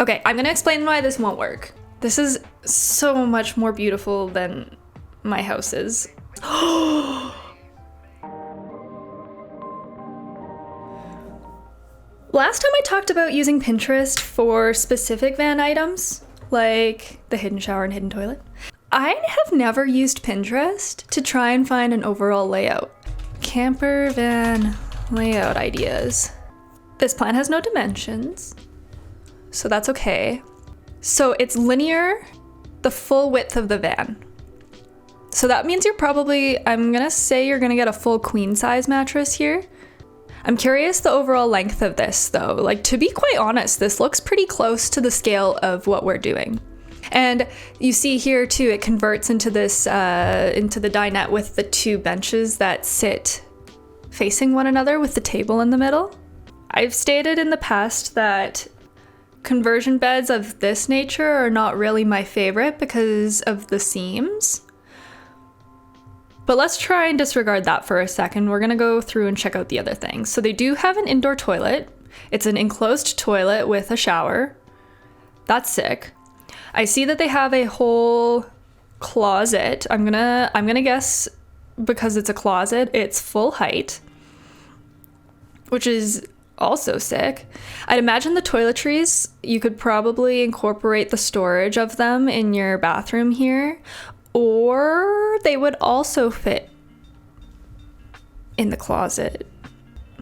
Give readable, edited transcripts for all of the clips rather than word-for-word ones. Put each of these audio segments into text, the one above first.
Okay, I'm gonna explain why this won't work. This is so much more beautiful than my house is. Last time I talked about using Pinterest for specific van items, like the hidden shower and hidden toilet. I have never used Pinterest to try and find an overall layout. Campervan layout ideas. This plan has no dimensions, so that's okay. So it's linear, the full width of the van. So that means you're probably, I'm gonna say you're gonna get a full queen size mattress here. I'm curious the overall length of this though. Like, to be quite honest, this looks pretty close to the scale of what we're doing. And you see here too, it converts into this, into the dinette with the two benches that sit facing one another with the table in the middle. I've stated in the past that conversion beds of this nature are not really my favorite because of the seams. But let's try and disregard that for a second. We're gonna go through and check out the other things. So they do have an indoor toilet. It's an enclosed toilet with a shower. That's sick. I see that they have a whole closet. I'm gonna guess, because it's a closet, it's full height, which is also sick. I'd imagine the toiletries, you could probably incorporate the storage of them in your bathroom here, or they would also fit in the closet.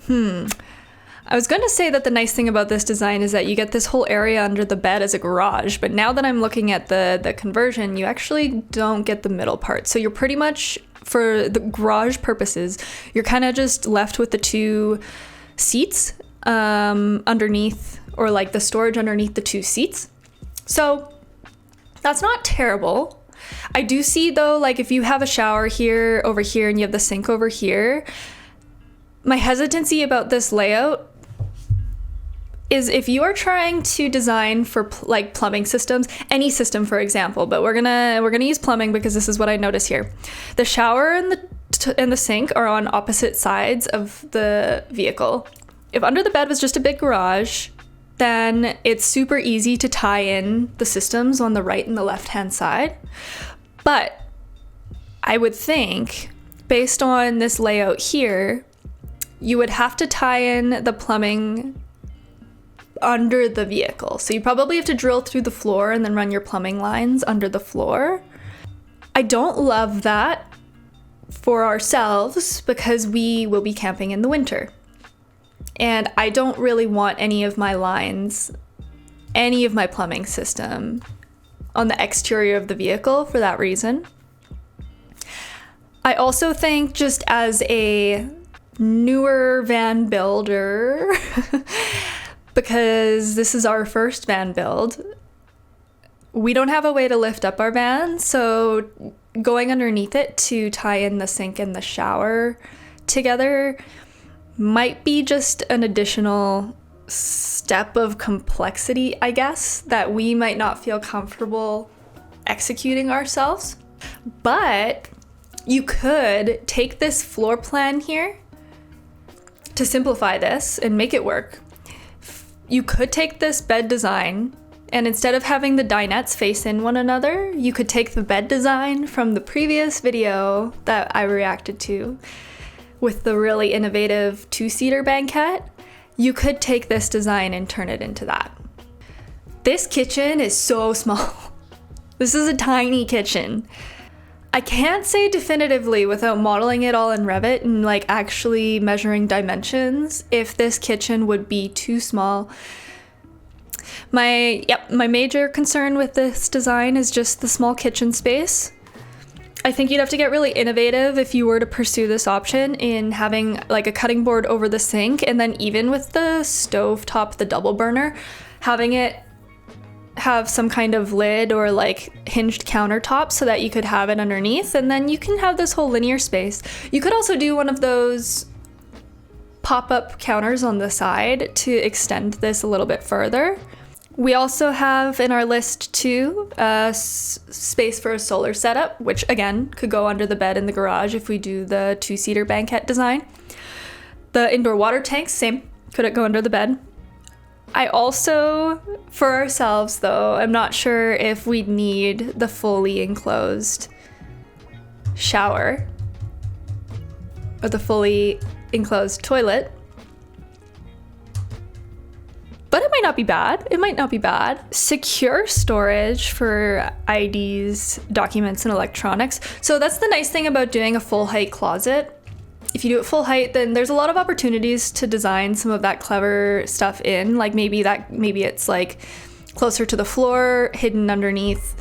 I was going to say that the nice thing about this design is that you get this whole area under the bed as a garage, but now that I'm looking at the conversion, you actually don't get the middle part. So you're pretty much, for the garage purposes, you're kind of just left with the two seats underneath, or like the storage underneath the two seats. So that's not terrible. I do see though, like if you have a shower here, over here, and you have the sink over here, my hesitancy about this layout is if you are trying to design for like plumbing systems, any system for example, but we're gonna use plumbing because this is what I notice here. The shower and the sink are on opposite sides of the vehicle. If under the bed was just a big garage, then it's super easy to tie in the systems on the right and the left-hand side. But I would think, based on this layout here, you would have to tie in the plumbing under the vehicle. So you probably have to drill through the floor and then run your plumbing lines under the floor. I don't love that for ourselves because we will be camping in the winter. And I don't really want any of my lines, any of my plumbing system on the exterior of the vehicle for that reason. I also think, just as a newer van builder, because this is our first van build, we don't have a way to lift up our van, so going underneath it to tie in the sink and the shower together might be just an additional step of complexity, I guess, that we might not feel comfortable executing ourselves. But you could take this floor plan here to simplify this and make it work. You could take this bed design, and instead of having the dinettes face in one another, you could take the bed design from the previous video that I reacted to with the really innovative two-seater banquette. You could take this design and turn it into that. This kitchen is so small. This is a tiny kitchen. I can't say definitively without modeling it all in Revit and like actually measuring dimensions if this kitchen would be too small. My major concern with this design is just the small kitchen space. I think you'd have to get really innovative if you were to pursue this option in having like a cutting board over the sink, and then even with the stove top, the double burner, having it have some kind of lid or like hinged countertop so that you could have it underneath, and then you can have this whole linear space. You could also do one of those pop-up counters on the side to extend this a little bit further. We also have in our list too space for a solar setup, which again could go under the bed in the garage if we do the two-seater banquette design. The indoor water tanks, same, could it go under the bed? I also, for ourselves though, I'm not sure if we'd need the fully enclosed shower or the fully enclosed toilet. But it might not be bad. It might not be bad. Secure storage for IDs, documents, and electronics. So that's the nice thing about doing a full height closet. If you do it full height, then there's a lot of opportunities to design some of that clever stuff in. Like maybe it's like closer to the floor, hidden underneath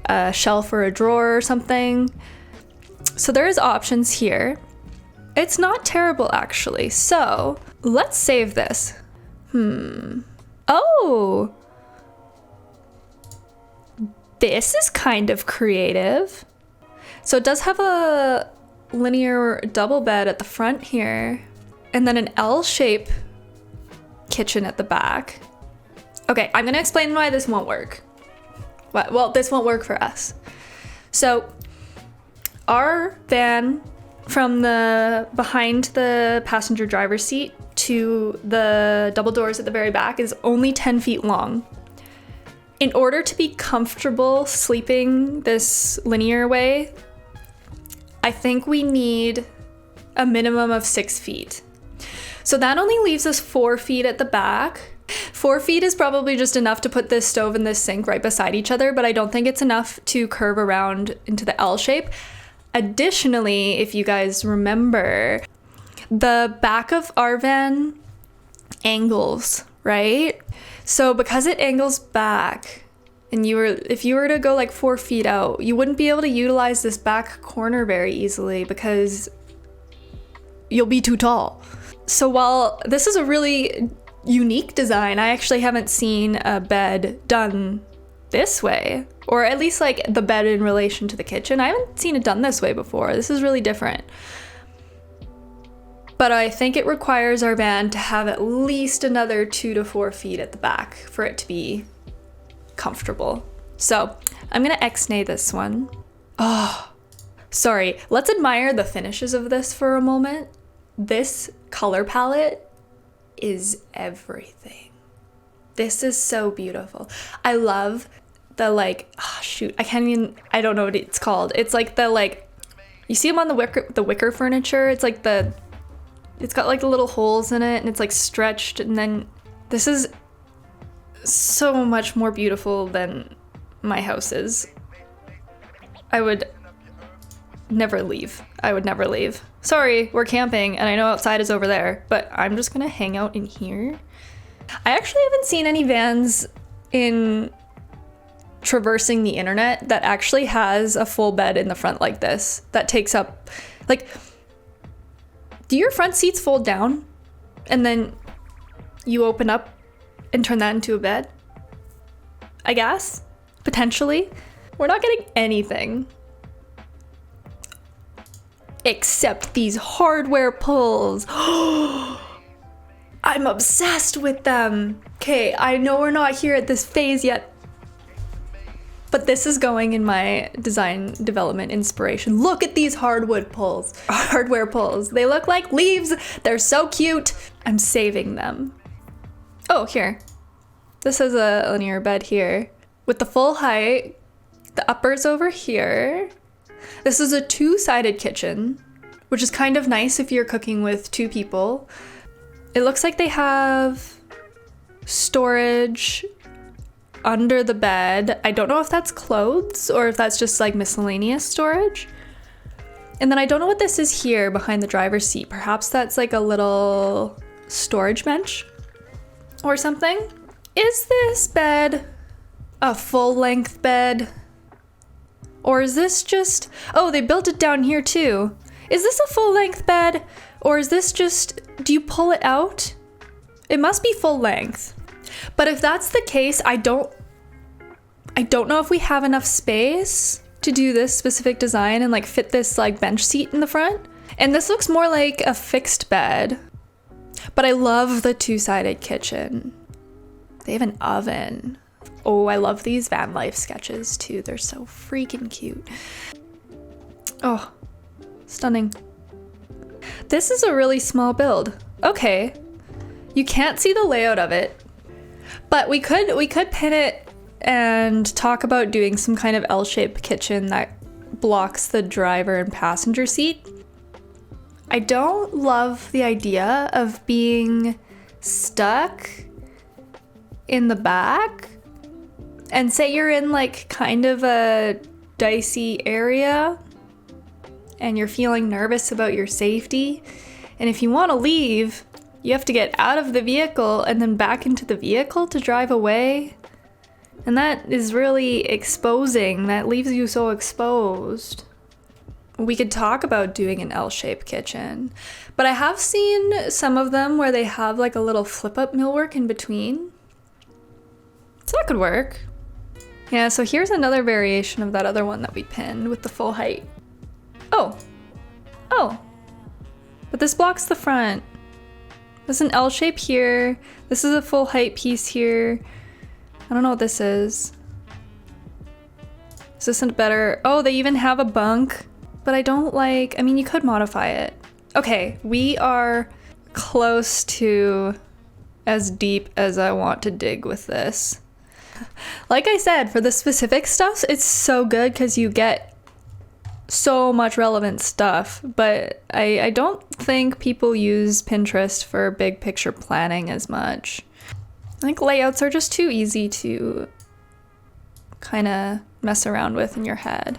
a shelf or a drawer or something. So there's options here. It's not terrible actually. So let's save this. Oh, this is kind of creative. So it does have a linear double bed at the front here, and then an L-shape kitchen at the back. Okay, I'm gonna explain why this won't work. Well, this won't work for us. So our van, from the behind the passenger driver's seat to the double doors at the very back, is only 10 feet long. In order to be comfortable sleeping this linear way, I think we need a minimum of 6 feet. So that only leaves us 4 feet at the back. 4 feet is probably just enough to put this stove and this sink right beside each other, but I don't think it's enough to curve around into the L shape. Additionally, if you guys remember, the back of our van angles, right? So because it angles back, and if you were to go like 4 feet out, you wouldn't be able to utilize this back corner very easily because you'll be too tall. So while this is a really unique design, I actually haven't seen a bed done this way, or at least like the bed in relation to the kitchen. I haven't seen it done this way before. This is really different. But I think it requires our van to have at least another 2 to 4 feet at the back for it to be comfortable. So I'm gonna X-nay this one. Oh, sorry. Let's admire the finishes of this for a moment. This color palette is everything. This is so beautiful. I love the I don't know what it's called. It's like you see them on the wicker furniture. It's like it's got like the little holes in it and it's like stretched, and then this is so much more beautiful than my house is. I would never leave. Sorry, we're camping and I know outside is over there, but I'm just gonna hang out in here. I actually haven't seen any vans in traversing the internet that actually has a full bed in the front like this that takes up, like, do your front seats fold down and then you open up and turn that into a bed? I guess, potentially. We're not getting anything except these hardware pulls. I'm obsessed with them. Okay, I know we're not here at this phase yet, but this is going in my design development inspiration. Look at these hardware pulls. They look like leaves. They're so cute. I'm saving them. Oh, here. This is a linear bed here with the full height. The upper's over here. This is a two-sided kitchen, which is kind of nice if you're cooking with 2 people. It looks like they have storage under the bed. I don't know if that's clothes or if that's just like miscellaneous storage. And then I don't know what this is here behind the driver's seat. Perhaps that's like a little storage bench or something. Is this bed a full-length bed? Or is this just... Oh, they built it down here too. Is this a full-length bed? Or is this just... Do you pull it out? It must be full length. But if that's the case, I don't know if we have enough space to do this specific design and like fit this like bench seat in the front. And this looks more like a fixed bed. But I love the two-sided kitchen. They have an oven. Oh, I love these van life sketches too. They're so freaking cute. Oh, stunning. This is a really small build. Okay. You can't see the layout of it, But we could pin it and talk about doing some kind of L-shaped kitchen that blocks the driver and passenger seat. I don't love the idea of being stuck in the back. And say you're in like kind of a dicey area and you're feeling nervous about your safety. And if you want to leave, you have to get out of the vehicle and then back into the vehicle to drive away. And that is really exposing. That leaves you so exposed. We could talk about doing an L-shaped kitchen, but I have seen some of them where they have like a little flip-up millwork in between. So that could work. Yeah, so here's another variation of that other one that we pinned with the full height. Oh. But this blocks the front. There's an L shape here. This is a full height piece here. I don't know what this is. Is this better? Oh, they even have a bunk, but I don't like, I mean, you could modify it. Okay, we are close to as deep as I want to dig with this. Like I said, for the specific stuff, it's so good because you get so much relevant stuff, but I don't think people use Pinterest for big picture planning as much. I think layouts are just too easy to kind of mess around with in your head.